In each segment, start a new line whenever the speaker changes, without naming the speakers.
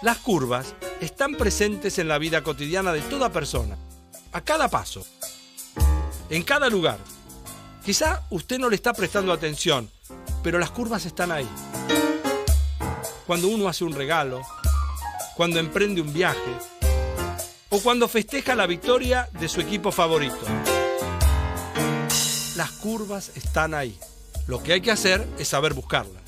Las curvas están presentes en la vida cotidiana de toda persona, a cada paso, en cada lugar. Quizá usted no le está prestando atención, pero las curvas están ahí. Cuando uno hace un regalo, cuando emprende un viaje, o cuando festeja la victoria de su equipo favorito. Las curvas están ahí. Lo que hay que hacer es saber buscarlas.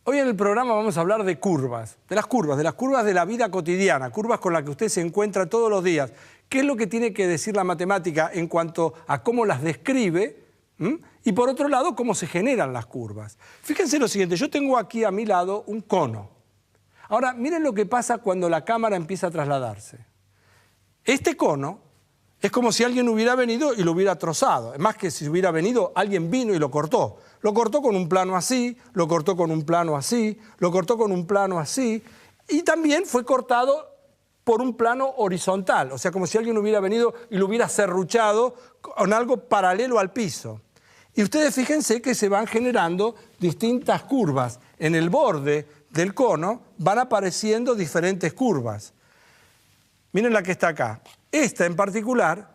Hoy en el programa vamos a hablar de curvas, de las curvas de la vida cotidiana, curvas con las que usted se encuentra todos los días. ¿Qué es lo que tiene que decir la matemática en cuanto a cómo las describe? Y por otro lado, cómo se generan las curvas. Fíjense lo siguiente, yo tengo aquí a mi lado un cono. Ahora, miren lo que pasa cuando la cámara empieza a trasladarse. Este cono es como si alguien hubiera venido y lo hubiera trozado. Es más que si hubiera venido, alguien vino y lo cortó. Lo cortó con un plano así, lo cortó con un plano así, lo cortó con un plano así. Y también fue cortado por un plano horizontal. O sea, como si alguien hubiera venido y lo hubiera serruchado con algo paralelo al piso. Y ustedes fíjense que se van generando distintas curvas. En el borde del cono van apareciendo diferentes curvas. Miren la que está acá. Esta en particular,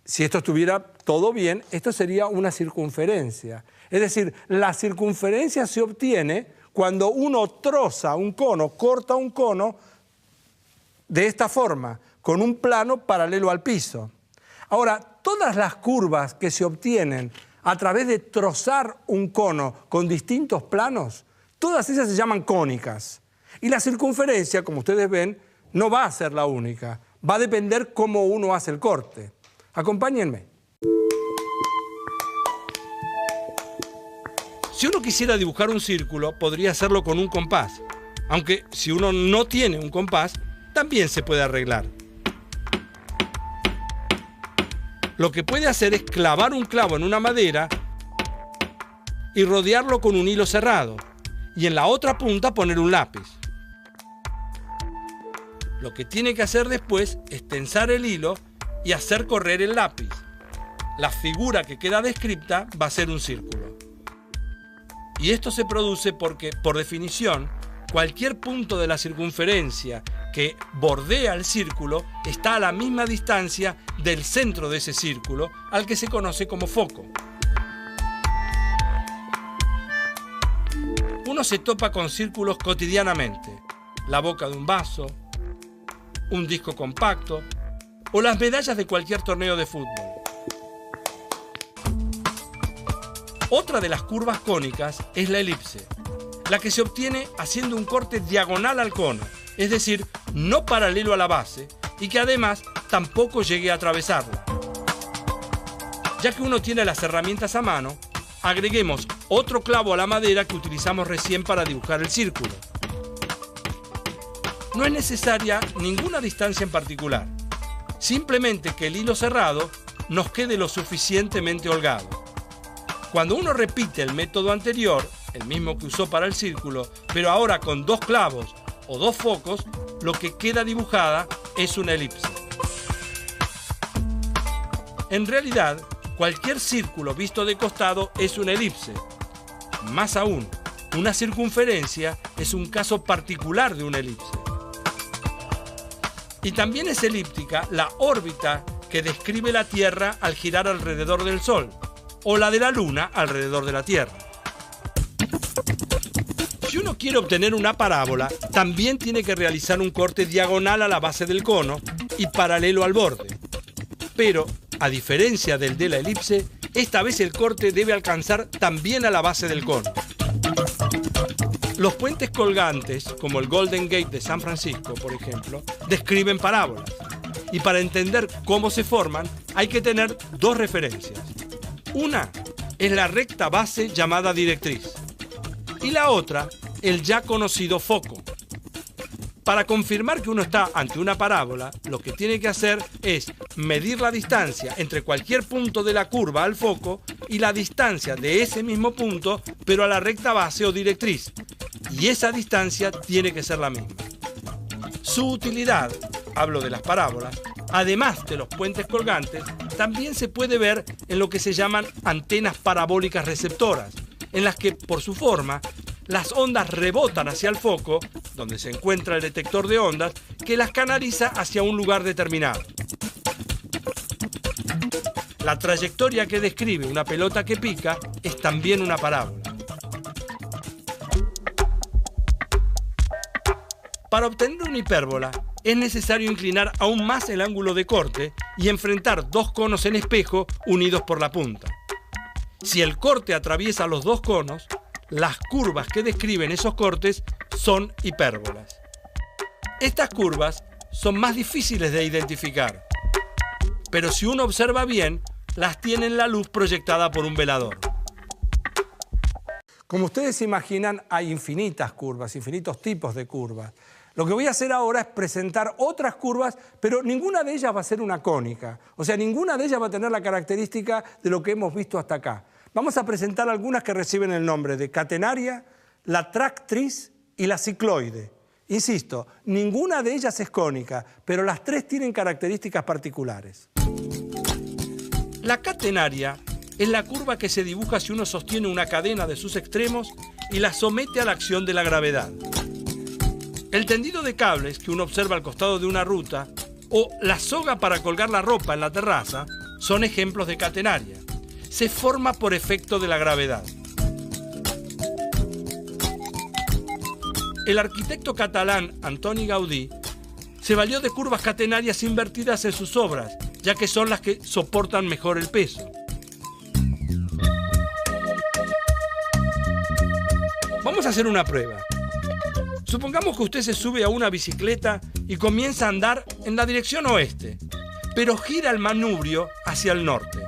si esto estuviera todo bien, esto sería una circunferencia. Es decir, la circunferencia se obtiene cuando uno troza un cono, corta un cono de esta forma, con un plano paralelo al piso. Ahora, todas las curvas que se obtienen a través de trozar un cono con distintos planos, todas esas se llaman cónicas. Y la circunferencia, como ustedes ven, no va a ser la única. Va a depender cómo uno hace el corte. Acompáñenme. Si uno quisiera dibujar un círculo, podría hacerlo con un compás. Aunque si uno no tiene un compás, también se puede arreglar. Lo que puede hacer es clavar un clavo en una madera y rodearlo con un hilo cerrado. Y en la otra punta poner un lápiz. Lo que tiene que hacer después es tensar el hilo y hacer correr el lápiz. La figura que queda descrita va a ser un círculo. Y esto se produce porque, por definición, cualquier punto de la circunferencia que bordea el círculo está a la misma distancia del centro de ese círculo, al que se conoce como foco. Uno se topa con círculos cotidianamente. La boca de un vaso, un disco compacto o las medallas de cualquier torneo de fútbol. Otra de las curvas cónicas es la elipse, la que se obtiene haciendo un corte diagonal al cono, es decir, no paralelo a la base y que además tampoco llegue a atravesarla. Ya que uno tiene las herramientas a mano, agreguemos otro clavo a la madera que utilizamos recién para dibujar el círculo. No es necesaria ninguna distancia en particular, simplemente que el hilo cerrado nos quede lo suficientemente holgado. Cuando uno repite el método anterior, el mismo que usó para el círculo, pero ahora con dos clavos o dos focos, lo que queda dibujada es una elipse. En realidad, cualquier círculo visto de costado es una elipse. Más aún, una circunferencia es un caso particular de una elipse. Y también es elíptica la órbita que describe la Tierra al girar alrededor del Sol, o la de la Luna alrededor de la Tierra. Si uno quiere obtener una parábola, también tiene que realizar un corte diagonal a la base del cono y paralelo al borde. Pero, a diferencia del de la elipse, esta vez el corte debe alcanzar también a la base del cono. Los puentes colgantes, como el Golden Gate de San Francisco, por ejemplo, describen parábolas. Y para entender cómo se forman, hay que tener dos referencias. Una es la recta base llamada directriz. Y la otra, el ya conocido foco. Para confirmar que uno está ante una parábola, lo que tiene que hacer es medir la distancia entre cualquier punto de la curva al foco y la distancia de ese mismo punto, pero a la recta base o directriz. Y esa distancia tiene que ser la misma. Su utilidad, hablo de las parábolas, además de los puentes colgantes, también se puede ver en lo que se llaman antenas parabólicas receptoras, en las que, por su forma, las ondas rebotan hacia el foco, donde se encuentra el detector de ondas, que las canaliza hacia un lugar determinado. La trayectoria que describe una pelota que pica es también una parábola. Para obtener una hipérbola es necesario inclinar aún más el ángulo de corte y enfrentar dos conos en espejo unidos por la punta. Si el corte atraviesa los dos conos, las curvas que describen esos cortes son hipérbolas. Estas curvas son más difíciles de identificar, pero si uno observa bien, las tiene en la luz proyectada por un velador. Como ustedes se imaginan, hay infinitas curvas, infinitos tipos de curvas. Lo que voy a hacer ahora es presentar otras curvas, pero ninguna de ellas va a ser una cónica. O sea, ninguna de ellas va a tener la característica de lo que hemos visto hasta acá. Vamos a presentar algunas que reciben el nombre de catenaria, la tractriz y la cicloide. Insisto, ninguna de ellas es cónica, pero las tres tienen características particulares. La catenaria es la curva que se dibuja si uno sostiene una cadena de sus extremos y la somete a la acción de la gravedad. El tendido de cables que uno observa al costado de una ruta o la soga para colgar la ropa en la terraza son ejemplos de catenaria. Se forma por efecto de la gravedad. El arquitecto catalán Antoni Gaudí se valió de curvas catenarias invertidas en sus obras, ya que son las que soportan mejor el peso. Vamos a hacer una prueba. Supongamos que usted se sube a una bicicleta y comienza a andar en la dirección oeste, pero gira el manubrio hacia el norte.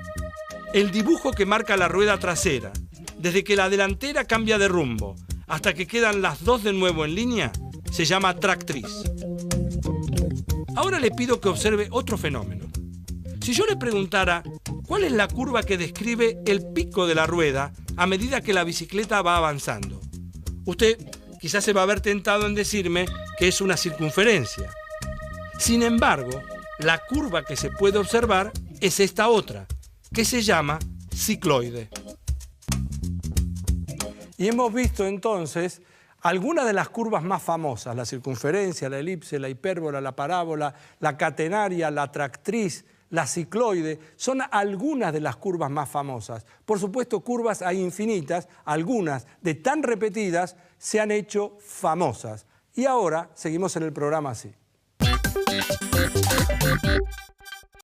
El dibujo que marca la rueda trasera, desde que la delantera cambia de rumbo hasta que quedan las dos de nuevo en línea, se llama tractriz. Ahora le pido que observe otro fenómeno. Si yo le preguntara cuál es la curva que describe el pico de la rueda a medida que la bicicleta va avanzando, usted quizás se va a ver tentado en decirme que es una circunferencia. Sin embargo, la curva que se puede observar es esta otra, que se llama cicloide. Y hemos visto entonces algunas de las curvas más famosas: la circunferencia, la elipse, la hipérbola, la parábola, la catenaria, la tractriz, la cicloide. Son algunas de las curvas más famosas. Por supuesto, curvas hay infinitas, algunas de tan repetidas se han hecho famosas. Y ahora seguimos en el programa así.